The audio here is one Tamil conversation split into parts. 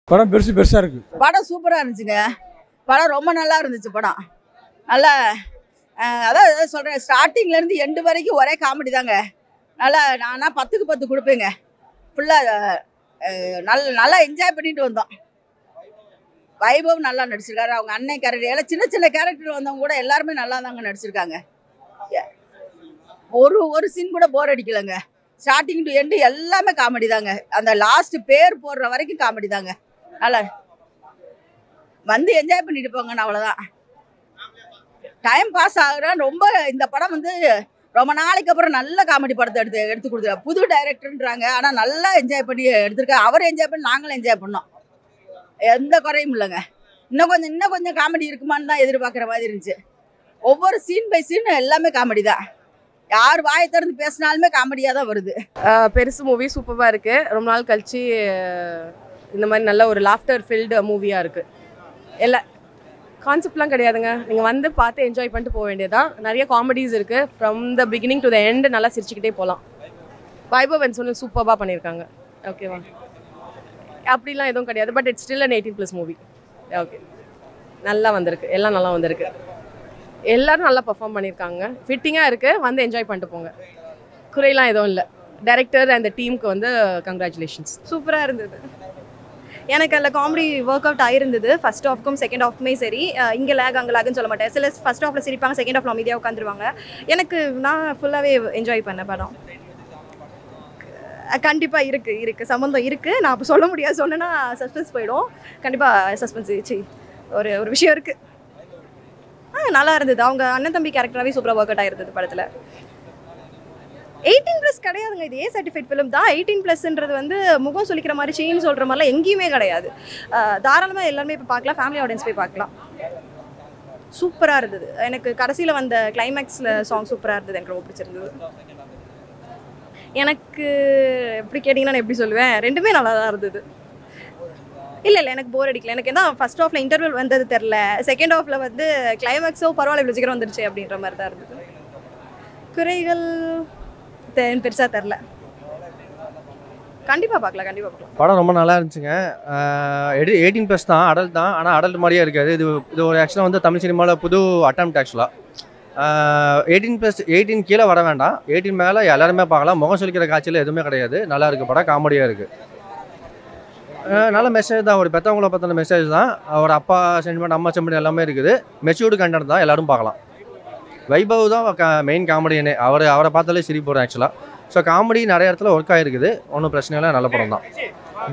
படம் பெருசாக இருக்குது. படம் சூப்பராக இருந்துச்சுங்க. படம் ரொம்ப நல்லா இருந்துச்சு. படம் நல்லா அதான் சொல்கிறேன், ஸ்டார்டிங்லேருந்து எண்டு வரைக்கும் ஒரே காமெடி தாங்க. நல்லா நான் 10க்கு 10 கொடுப்பேங்க. ஃபுல்லாக நல்லா என்ஜாய் பண்ணிட்டு வந்தோம். வைபவ் நல்லா நடிச்சிருக்காரு. அவங்க அண்ணன் கேரக்டர் எல்லாம் சின்ன சின்ன கேரக்டர் வந்தவங்க கூட எல்லாருமே நல்லா தாங்க நடிச்சிருக்காங்க. ஒரு சீன் கூட போர் அடிக்கலைங்க. ஸ்டார்டிங் டு எண்டு எல்லாமே காமெடி தாங்க. அந்த லாஸ்ட் பேர் போடுற வரைக்கும் காமெடி தாங்க. நல்லா வந்து என்ஜாய் பண்ணிட்டு போங்கன்னு அவ்வளோதான். டைம் பாஸ் ஆகுறேன் ரொம்ப. இந்த படம் வந்து ரொம்ப நாளைக்கு அப்புறம் நல்ல காமெடி படத்தை எடுத்து கொடுத்துருக்காங்க. புது டைரக்டர்ன்றாங்க, ஆனால் நல்லா என்ஜாய் பண்ணி எடுத்திருக்காங்க. அவர் என்ஜாய் பண்ணி நாங்களும் என்ஜாய் பண்ணோம். எந்த குறையும் இல்லைங்க. இன்னும் கொஞ்சம் காமெடி இருக்குமான்னு தான் எதிர்பார்க்குற மாதிரி இருந்துச்சு. ஒவ்வொரு சீன் பை சீன் எல்லாமே காமெடி தான். யார் வாயை திறந்து பேசினாலுமே காமெடியாக தான் வருது. பெருசு மூவி சூப்பராக இருக்குது. ரொம்ப நாள் கழிச்சு இந்த மாதிரி நல்ல ஒரு லாஃப்டர் ஃபில்டு மூவியாக இருக்குது. எல்லா கான்செப்ட்லாம் கிடையாதுங்க. நீங்கள் வந்து பார்த்து என்ஜாய் பண்ணிட்டு போக வேண்டியதான். நிறைய காமெடிஸ் இருக்குது. From the beginning to the end நல்லா சிரிச்சுக்கிட்டே போகலாம். வைபவ் அண்ட் சொன்ன சூப்பராக பண்ணியிருக்காங்க. ஓகேவா? அப்படிலாம் எதுவும் கிடையாது. But it's still an 18+ movie. Okay, நல்லா வந்திருக்கு. எல்லாம் நல்லா வந்திருக்கு. எல்லோரும் நல்லா பர்ஃபார்ம் பண்ணியிருக்காங்க. ஃபிட்டிங்காக இருக்குது. வந்து என்ஜாய் பண்ணிட்டு போங்க. குறையெல்லாம் எதுவும் இல்லை. டைரக்டர் அண்ட் டீமுக்கு வந்து கங்க்ராச்சுலேஷன்ஸ். சூப்பராக இருந்தது. எனக்கு அதில் காமெடி ஒர்க் அவுட் ஆயிருந்தது. ஃபர்ஸ்ட் ஹாஃப்க்கும் செகண்ட் ஹாஃப்க்குமே சரி. இங்கே அங்கே லேக்னு சொல்ல மாட்டேன். சில ஃபர்ஸ்ட் ஹாஃபில் சிரிப்பாங்க, செகண்ட் ஹாஃபில் அமைதியாக உட்காந்துருவாங்க. நான் ஃபுல்லாகவே என்ஜாய் பண்ணேன் படம். கண்டிப்பாக இருக்குது சம்மந்தம் இருக்குது. நான் அப்போ சொல்ல முடியாது. சொன்னேன்னா சஸ்பென்ஸ் போயிடும். கண்டிப்பாக சஸ்பென்ஸ் ஒரு விஷயம் இருக்குது. நல்லா இருந்தது. அவங்க அண்ணன் தம்பி கேரக்டராகவே சூப்பராக ஒர்க் அவுட் ஆயிருந்தது படத்தில். 18+ கிடையாதுங்க. இது சர்டிஃபைட் ஃபிலிம் தான். 18+ன்றது வந்து முகம் சொல்லிக்கிற மாதிரி சீன் சொல்கிற மாதிரிலாம் எங்கேயுமே கிடையாது. தாராளமாக எல்லாருமே இப்போ பார்க்கலாம். ஃபேமிலி ஆடியன்ஸ் போய் பார்க்கலாம். சூப்பராக இருந்தது. எனக்கு கடைசியில் வந்த கிளைமேக்ஸில் சாங் சூப்பராக இருந்தது. எனக்கு ரொம்ப பிடிச்சிருந்தது. எனக்கு எப்படி கேட்டிங்கன்னா நான் எப்படி சொல்லுவேன், ரெண்டுமே நல்லா தான் இருந்தது. இல்லை எனக்கு போர் அடிக்கல. எனக்கு என்ன ஃபர்ஸ்ட் ஹாஃபில் இன்டர்வல் வந்தது தெரில. செகண்ட் ஹாஃபில் வந்து கிளைமேக்ஸோ பரவாயில்ல இவ்வளோ சீக்கிரம் வந்துருச்சு அப்படின்ற மாதிரி தான் இருந்தது. குறைகள் பெருசாக தெரில. கண்டிப்பாக பார்க்கலாம். படம் ரொம்ப நல்லா இருந்துச்சுங்க. 18+ தான், அடல்ட் தான். ஆனால் அடல்ட் மாதிரியே இருக்காது. இது ஒரு ஆக்சுவலாக வந்து தமிழ் சினிமாவில் புது அட்டெம்ப்ட். ஆக்சுவலாக 18 கீழே வர வேண்டாம். 18 மேலே எல்லாருமே பார்க்கலாம். முகம் சொல்லிக்கிற காட்சியில் எதுவுமே கிடையாது. நல்லா இருக்குது படம். காமெடியாக இருக்குது. நல்ல மெசேஜ் தான். ஒரு பெற்றவங்கள பற்றின மெசேஜ் தான். ஒரு அப்பா சென்டிமெண்ட், அம்மா சென்டிமெண்ட் எல்லாமே இருக்குது. மெச்சூர்டு கண்டென்ட் தான். எல்லோரும் பார்க்கலாம். வைபவ் தான் மெயின் காமெடியனே. அவரை பார்த்தாலே சிரிப்பு போகிறேன் ஆக்சுவலாக. ஸோ காமெடி நிறைய இடத்துல ஒர்க் ஆகிருக்குது. ஒன்றும் பிரச்சனை இல்லை. நல்ல படம் தான்.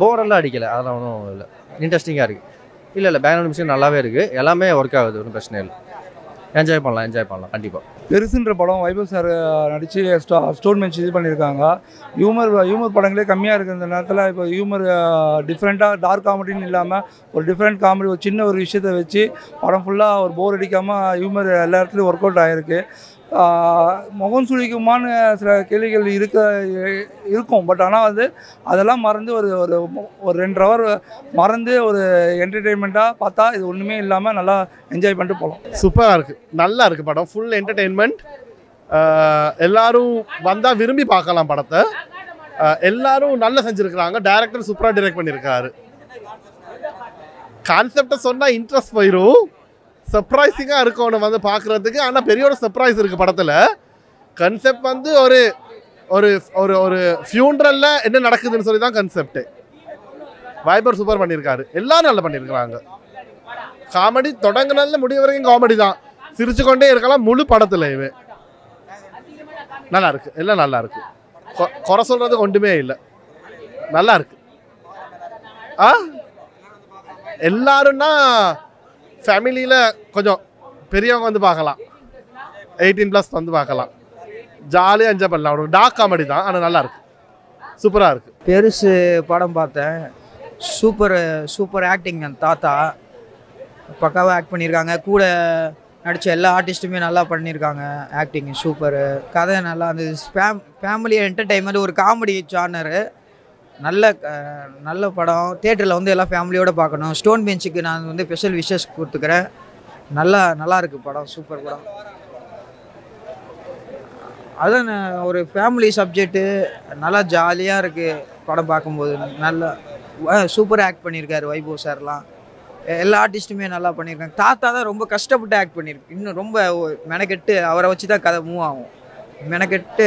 போரெல்லாம் அடிக்கலை. அதெல்லாம் ஒன்றும் இல்லை. இன்ட்ரெஸ்டிங்காக இருக்குது. இல்லை பேக்ரவுண்ட் மியூசிக் நல்லாவே இருக்குது. எல்லாமே ஒர்க் ஆகுது. ஒன்றும் பிரச்சனை இல்லை. என்ஜாய் பண்ணலாம் கண்டிப்பாக. பெருசுன்ற படம் வைபவ் சார் நடித்து ஸ்டோன் பெஞ்ச் இது பண்ணியிருக்காங்க. ஹியூமர் படங்களே கம்மியாக இருக்குது இந்த நேரத்தில். இப்போ ஹியூமர் டிஃப்ரெண்ட்டாக டார்க் காமெடின்னு இல்லாமல் ஒரு டிஃப்ரெண்ட் காமெடி, ஒரு சின்ன ஒரு விஷயத்தை வச்சு படம் ஃபுல்லாக ஒரு போர் அடிக்காமல் ஹியூமர் எல்லா இடத்துலையும் ஒர்க் அவுட் ஆகிருக்கு. முகம் சுழிக்குமான்னு சில கேள்விகள் இருக்கும். பட் ஆனால் அதெல்லாம் மறந்து ஒரு 2 ஹவர் மறந்து ஒரு என்டர்டெயின்மெண்ட்டாக பார்த்தா இது ஒன்றுமே இல்லாமல் நல்லா என்ஜாய் பண்ணிட்டு போகலாம். சூப்பராக இருக்குது. நல்லா இருக்குது படம். Full entertainment. எல்லோரும் வந்தால் விரும்பி பார்க்கலாம் படத்தை. எல்லோரும் நல்லா செஞ்சுருக்கிறாங்க. டைரக்டர் சூப்பராக டைரக்ட் பண்ணியிருக்காரு. கான்செப்டை சொன்னால் இன்ட்ரெஸ்ட் போயிடும். சர்ப்ரைசிங்காக இருக்கும் ஒன்று வந்து பார்க்குறதுக்கு. ஆனால் பெரிய ஒரு சர்ப்ரைஸ் இருக்குது படத்தில். கன்செப்ட் வந்து ஒரு ஒரு ஒரு ஒரு ஃபியூனரலில் என்ன நடக்குதுன்னு சொல்லி தான் கன்செப்ட்டு. வைபர் சூப்பர் பண்ணியிருக்காரு. எல்லோரும் நல்லா பண்ணியிருக்கிறாங்க. காமெடி தொடங்கினதில் முடிய வரைக்கும் காமெடி தான். சிரிச்சு கொண்டே இருக்கலாம் முழு படத்தில். நல்லா இருக்குது. எல்லாம் நல்லா இருக்குது. குறை சொல்கிறதுக்கு ஒன்றுமே இல்லை. நல்லா இருக்குது. எல்லாருன்னா ஃபேமிலியில் கொஞ்சம் பெரியவங்க வந்து பார்க்கலாம். 18+ வந்து பார்க்கலாம். ஜாலியாக என்ஜாய் பண்ணலாம். ஒரு டார்க் காமெடி தான். ஆனால் நல்லாயிருக்கு. சூப்பராக இருக்குது. பெருசு படம் பார்த்தேன். Super acting. அந்த தாத்தா பக்காவாக ஆக்ட் பண்ணியிருக்காங்க. கூட நடித்த எல்லா ஆர்டிஸ்ட்டுமே நல்லா பண்ணியிருக்காங்க. Acting super. கதை நல்லா இருந்தது. ஃபேமிலி என்டர்டெயின்மெண்ட், ஒரு காமெடி ஜானரு. நல்ல படம். தியேட்டரில் வந்து எல்லாம் ஃபேமிலியோடு பார்க்கணும். ஸ்டோன் பெஞ்சுக்கு நான் வந்து ஸ்பெஷல் விஷஸ் கொடுத்துக்கிறேன். நல்லா இருக்குது படம். சூப்பர் படம். அதான் ஒரு ஃபேமிலி சப்ஜெக்ட்டு. நல்லா ஜாலியாக இருக்குது படம் பார்க்கும்போது. நல்லா சூப்பர் ஆக்ட் பண்ணியிருக்காரு வைபவ் சார்லாம். எல்லா ஆர்டிஸ்ட்டுமே நல்லா பண்ணியிருக்காங்க. தாத்தா தான் ரொம்ப கஷ்டப்பட்டு ஆக்ட் பண்ணியிருக்கு. இன்னும் ரொம்ப மெனக்கெட்டு அவரை வச்சு தான் கதை மூவ் ஆகும். மெனக்கெட்டு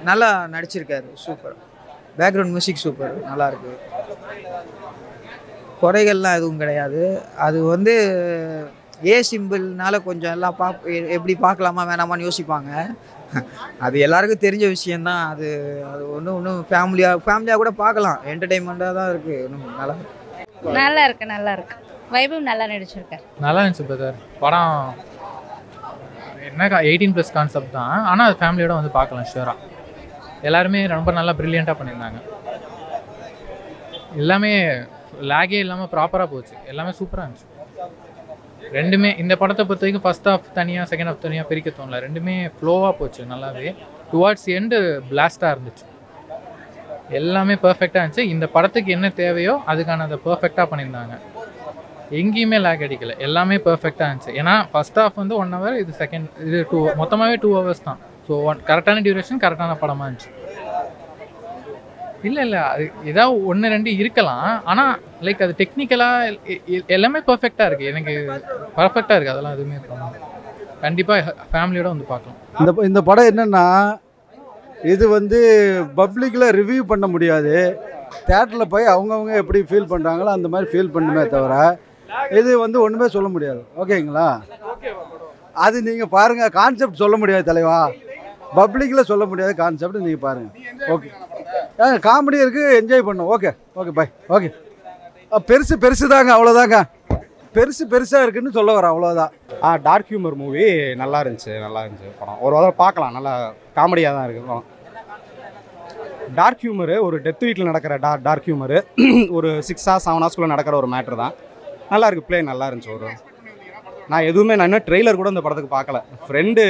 நல்லா நடிச்சிருக்காரு. சூப்பர். பேக்ரவுண்ட் மியூசிக் சூப்பர், நல்லாயிருக்கு. குறைகள்லாம் எதுவும் கிடையாது. அது வந்து சிம்பிள்னால கொஞ்சம் எல்லாம் எப்படி பார்க்கலாமா வேணாமான்னு யோசிப்பாங்க. அது எல்லாருக்கும் தெரிஞ்ச விஷயந்தான். அது அது ஒன்றும் ஃபேமிலியாக கூட பார்க்கலாம். என்டர்டெயின்மெண்ட்டாக தான் இருக்குது. இன்னும் நல்லா இருக்கு. வைபவ் நல்லா நடிச்சிருக்காரு. நல்லா இருந்துச்சு பிரதர். படம் என்ன 18+ கான்செப்ட் தான், ஆனால் அது ஃபேமிலியோட வந்து பார்க்கலாம் ஷூராக. எல்லாருமே ரொம்ப நல்லா ப்ரில்லியண்ட்டாக பண்ணியிருந்தாங்க. எல்லாமே லேகே இல்லாமல் ப்ராப்பராக போச்சு. எல்லாமே சூப்பராக இருந்துச்சு. ரெண்டுமே இந்த படத்தை பொறுத்த வரைக்கும் ஃபர்ஸ்ட் ஹாஃப் தனியாக செகண்ட் ஹாஃப் தனியாக பிரிக்க தோணல. ரெண்டுமே ஃப்ளோவாக போச்சு நல்லாவே. டுவார்ட்ஸ் எண்டு பிளாஸ்டாக இருந்துச்சு. எல்லாமே பர்ஃபெக்டாக இருந்துச்சு. இந்த படத்துக்கு என்ன தேவையோ அதுக்கான அதை பர்ஃபெக்டாக பண்ணியிருந்தாங்க. எங்கேயுமே லேக் அடிக்கலை. எல்லாமே பர்ஃபெக்டாக இருந்துச்சு. ஏன்னா ஃபர்ஸ்ட் ஹாஃப் வந்து 1 hour, இது செகண்ட் இது 2 மொத்தமாகவே 2 hours தான். ஸோ கரெக்டான டியூரேஷன், கரெக்டான படமாக இருந்துச்சு. இல்லை அது ஏதாவது 1-2 இருக்கலாம். ஆனால் லைக் அது டெக்னிக்கலாக எல்லாமே பர்ஃபெக்டாக இருக்குது. எனக்கு பர்ஃபெக்டாக இருக்குது. அதெல்லாம் எதுவுமே கண்டிப்பாக ஃபேமிலியோட வந்து பார்க்கலாம். இந்த படம் என்னென்னா, இது வந்து பப்ளிக்கில் ரிவ்யூ பண்ண முடியாது. தேட்டரில் போய் அவங்கவுங்க எப்படி ஃபீல் பண்ணுறாங்களோ அந்த மாதிரி ஃபீல் பண்ணுமே தவிர இது வந்து ஒன்றுமே சொல்ல முடியாது. ஓகேங்களா? அது நீங்கள் பாருங்கள். கான்செப்ட் சொல்ல முடியாது தலைவா. பப்ளிக்கில் சொல்ல முடியாது கான்செப்ட். நீங்கள் பாருங்கள். ஓகே, காமெடி இருக்குது, என்ஜாய் பண்ணும். Okay bye. ஓகே, பெருசு தாங்க, அவ்வளோதாங்க. பெருசாக இருக்குன்னு சொல்ல வரேன், அவ்வளோதான். டார்க் ஹியூமர் மூவி நல்லா இருந்துச்சு படம். ஒரு வாரம் பார்க்கலாம். நல்லா காமெடியாக தான் இருக்குது படம். டார்க் ஹியூமரு, ஒரு டெத் வீட்டில் நடக்கிற டார்க் ஹியூமரு, ஒரு 6 hours 7 hours நடக்கிற ஒரு மேட்ரு தான். நல்லா இருக்குது. ப்ளே நல்லா இருந்துச்சு. நான் இன்னும் ட்ரெய்லர் கூட இந்த படத்துக்கு பார்க்கல. ஃப்ரெண்டு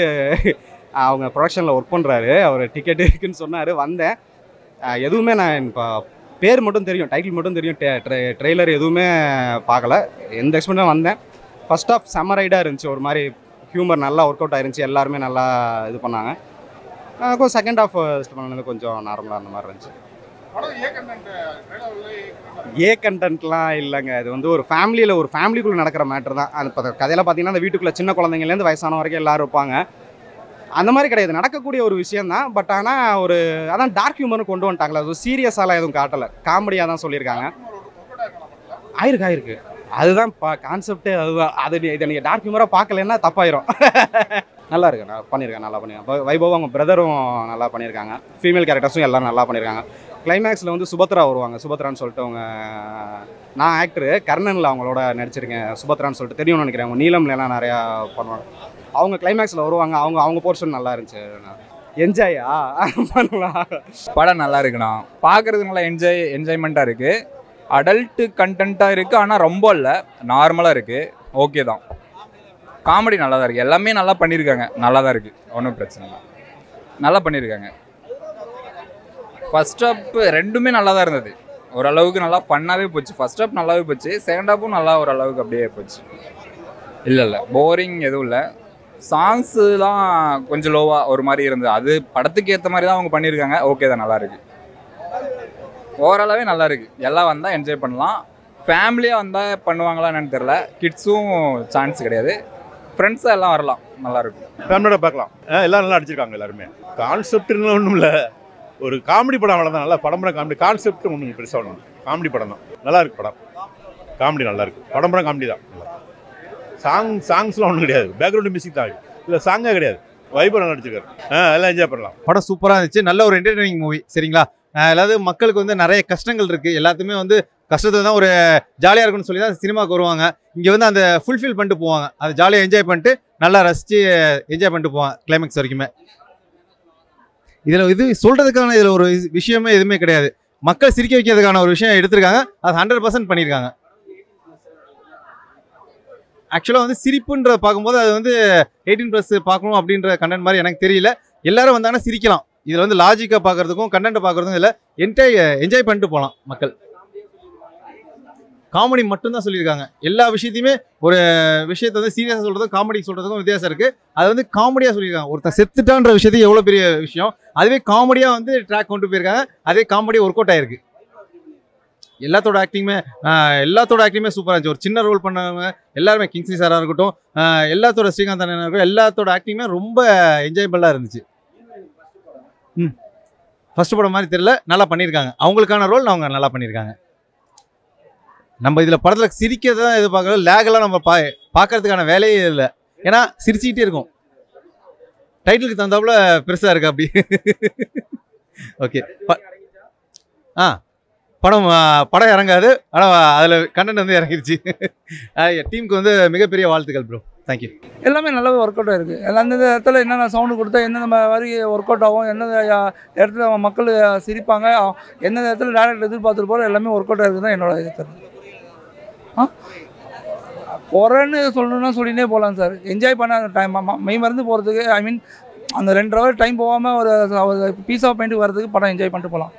அவங்க ப்ரொடக்ஷனில் ஒர்க் பண்ணுறாரு. அவர் டிக்கெட் இருக்குன்னு சொன்னார். வந்தேன். எதுவுமே நான் இப்போ பேர் மட்டும் தெரியும், டைட்டில் மட்டும் தெரியும். ட்ரெய்லர் எதுவுமே பார்க்கல. எந்த எக்ஸ்பெக்டும் வந்தேன். ஃபர்ஸ்ட் ஆஃப் செம்ம ரைடாக இருந்துச்சு. ஒரு மாதிரி ஹியூமர் நல்லா ஒர்க் அவுட் ஆயிருந்துச்சு. எல்லாருமே நல்லா இது பண்ணாங்க. கொஞ்சம் செகண்ட் ஹாஃப் பண்ணது கொஞ்சம் நார்மலாக அந்த மாதிரி இருந்துச்சு. கண்டென்ட்லாம் இல்லைங்க. இது வந்து ஒரு ஃபேமிலிக்குள்ளே நடக்கிற மேட்ரு தான். அது இப்போ கதையில் பார்த்தீங்கன்னா அந்த வீட்டுக்குள்ளே சின்ன குழந்தைங்கலேருந்து வயசான வரைக்கும் எல்லோரும் இருப்பாங்க. அந்த மாதிரி கிடையாது, நடக்கக்கூடிய ஒரு விஷயந்தான். பட் ஆனால் அதான் டார்க் ஹியூமர்னு கொண்டு வந்துட்டாங்களா. அது சீரியஸாலாம் எதுவும் காட்டலை, காமெடியாக தான் சொல்லியிருக்காங்க. ஆயிருக்கு. அதுதான் கான்செப்டே. அதுதான். இதை நீங்கள் டார்க் ஹியூமராக பார்க்கலன்னா தப்பாயிரும். நல்லா இருக்கு. நான் பண்ணியிருக்கேன், நல்லா பண்ணியிருக்கேன். வைபவ் அவங்க பிரதரும் நல்லா பண்ணியிருக்காங்க. ஃபீமேல் கேரக்டர்ஸும் எல்லோரும் நல்லா பண்ணியிருக்காங்க. கிளைமேக்ஸில் வந்து சுபத்ரா வருவாங்க. சுபத்ரான்னு சொல்லிட்டு அவங்க, நான் ஆக்டரு கர்ணனில் அவங்களோட நடிச்சிருக்கேன். சுபத்ரான்னு சொல்லிட்டு தெரியும்னு நினைக்கிறேன். அவங்க நீலம்லாம் நிறையா பண்ணுவாங்க. அவங்க கிளைமேக்ஸில் வருவாங்க. அவங்க போர்ஷன் நல்லா இருந்துச்சு. என்ஜாயா பண்ணலாம். படம் நல்லா இருக்குண்ணா. பார்க்குறதுக்கு நல்லா என்ஜாய்மெண்ட்டாக இருக்குது. அடல்ட்டு கண்டென்ட்டாக இருக்குது, ஆனால் ரொம்ப இல்லை, நார்மலாக இருக்குது. ஓகே தான். காமெடி நல்லா தான் இருக்குது. எல்லாமே நல்லா பண்ணியிருக்காங்க. நல்லா தான் இருக்குது, ஒன்றும் பிரச்சனை இல்லை. நல்லா பண்ணியிருக்காங்க. ஃபர்ஸ்ட் ஹாப் ரெண்டுமே நல்லா தான் இருந்தது. ஓரளவுக்கு நல்லா ஃபன்னாகவே போச்சு. ஃபர்ஸ்ட் ஹாப் நல்லாவே போச்சு. செகண்ட் ஹாப்பும் நல்லா ஓரளவுக்கு அப்படியே போச்சு. இல்லை போரிங் எதுவும் இல்லை. சாங்ஸு தான் கொஞ்சம் லோவாக ஒரு மாதிரி இருந்தது. அது படத்துக்கு ஏற்ற மாதிரி தான் அவங்க பண்ணியிருக்காங்க. ஓகே தான், நல்லா இருக்குது. ஓவராலாகவே நல்லா இருக்குது. எல்லாம் வந்தால் என்ஜாய் பண்ணலாம். ஃபேமிலியாக வந்தால் பண்ணுவாங்களா என்னன்னு தெரில. கிட்ஸும் சான்ஸ் கிடையாது. ஃப்ரெண்ட்ஸாக எல்லாம் வரலாம், நல்லாயிருக்கும். ஃபேமிலியோட பார்க்கலாம். எல்லாம் நல்லா அடிச்சிருக்காங்க. எல்லாருமே கான்செப்ட்னு ஒன்றும் இல்லை, ஒரு காமெடி படம். அவ்வளோதான். நல்லா படம்பரம் காமெடி. கான்செப்ட் ஒன்றும் பெருசாக ஒன்றும் காமெடி படம் தான். நல்லா இருக்குது படம். காமெடி நல்லா இருக்குது. படம்பரம் காமெடி தான். சாங்ஸ்லாம் ஒன்றும் கிடையாது. பேக்ரவுண்ட் மியூசிக் தான். இல்லை சாங்கே கிடையாது. வைபவ் நல்லா நடிச்சிருக்காரு. எல்லாம் என்ஜாய் பண்ணலாம். படம் சூப்பராக இருந்துச்சு. நல்ல ஒரு என்டர்டெய்னிங் மூவி. சரிங்களா? அதாவது மக்களுக்கு வந்து நிறைய கஷ்டங்கள் இருக்குது. எல்லாத்துமே வந்து கஷ்டத்தில் தான் ஒரு ஜாலியாக இருக்குன்னு சொல்லி தான் சினிமாவுக்கு வருவாங்க. இங்கே வந்து அந்த ஃபுல்ஃபில் பண்ணிட்டு போவாங்க. அதை ஜாலியாக என்ஜாய் பண்ணிட்டு நல்லா ரசித்து என்ஜாய் பண்ணிட்டு போவாங்க கிளைமேக்ஸ் வரைக்குமே. இதில் சொல்கிறதுக்கான இதில் ஒரு விஷயமே எதுவுமே கிடையாது. மக்கள் சிரிக்க வைக்கிறதுக்கான ஒரு விஷயம் எடுத்திருக்காங்க. அது 100% பண்ணியிருக்காங்க. ஆக்சுவலாக வந்து சிரிப்புன்ற பார்க்கும்போது அது வந்து 18+ பார்க்கணும் அப்படின்ற கண்டென்ட் மாதிரி எனக்கு தெரியல. எல்லாரும் வந்தாங்கன்னா சிரிக்கலாம். இதில் வந்து லாஜிக்காக பார்க்குறதுக்கும் கண்டென்ட்டை பார்க்குறதுக்கும் இதில் என்ஜாய் பண்ணிட்டு போகலாம் மக்கள். காமெடி மட்டும்தான் சொல்லியிருக்காங்க. எல்லா விஷயத்தையுமே ஒரு விஷயத்தை வந்து சீரியஸாக சொல்கிறதுக்கும் காமெடி சொல்கிறதுக்கும் வித்தியாசம் இருக்குது. அது வந்து காமெடியாக சொல்லியிருக்காங்க. ஒருத்தன் செத்துட்டான்ற விஷயத்தையும் எவ்வளோ பெரிய விஷயம், அதுவே காமெடியாக வந்து ட்ராக் கொண்டு போயிருக்காங்க. அதே காமெடியாக ஒர்க் அவுட் ஆயிருக்கு. எல்லாத்தோட ஆக்டிங்குமே சூப்பராக இருந்துச்சு. ஒரு சின்ன ரோல் பண்ணவங்க எல்லாருமே, கிங்ஸ்லி சாராக இருக்கட்டும், எல்லாத்தோட ஸ்ரீகாந்த் அண்ணனாக இருக்கட்டும், எல்லாத்தோட ஆக்டிங்குமே ரொம்ப என்ஜாயபிளாக இருந்துச்சு. ஃபர்ஸ்ட் படம் மாதிரி தெரியல, நல்லா பண்ணியிருக்காங்க. அவங்களுக்கான ரோல் அவங்க நல்லா பண்ணியிருக்காங்க. நம்ம இதில் படத்தில் சிரிக்கிறது தான் எதிர்பார்க்கல, லேகெல்லாம் நம்ம பார்க்கறதுக்கான வேலையே இல்லை. ஏன்னா சிரிச்சுக்கிட்டே இருக்கும். டைட்டிலுக்கு தந்தாப்புல பெருசாக இருக்கு அப்படி. ஓகே. படம் இறங்காது, ஆனால் அதில் கண்டென்ட் வந்து இறங்கிருச்சு. டீமுக்கு வந்து மிகப்பெரிய வாழ்த்துக்கள் ப்ரோ. தேங்க்யூ. எல்லாமே நல்லாவே ஒர்க் அவுட் ஆகிருக்கு. அந்தந்த இடத்துல என்னென்ன சவுண்டு கொடுத்தா எந்தெந்த மாதிரி ஒர்க் அவுட் ஆகும், எந்தெந்த இடத்துல மக்கள் சிரிப்பாங்க, எந்தெந்த இடத்துல டேரக்டர் எதிர்பார்த்துட்டு போகிற எல்லாமே ஒர்க் அவுட் ஆகிருக்கு தான் என்னோட இது கருத்து. குறைன்னு சொல்லணும்னா சொல்லினே போகலாம் சார். என்ஜாய் பண்ண அந்த டைம் மெய் மறந்து போகிறதுக்கு, ஐ மீன் அந்த 2 ஹவர் டைம் போகாமல் ஒரு பீஸ் ஆஃப் மைண்டுக்கு வரதுக்கு படம் என்ஜாய் பண்ணிட்டு போகலாம்.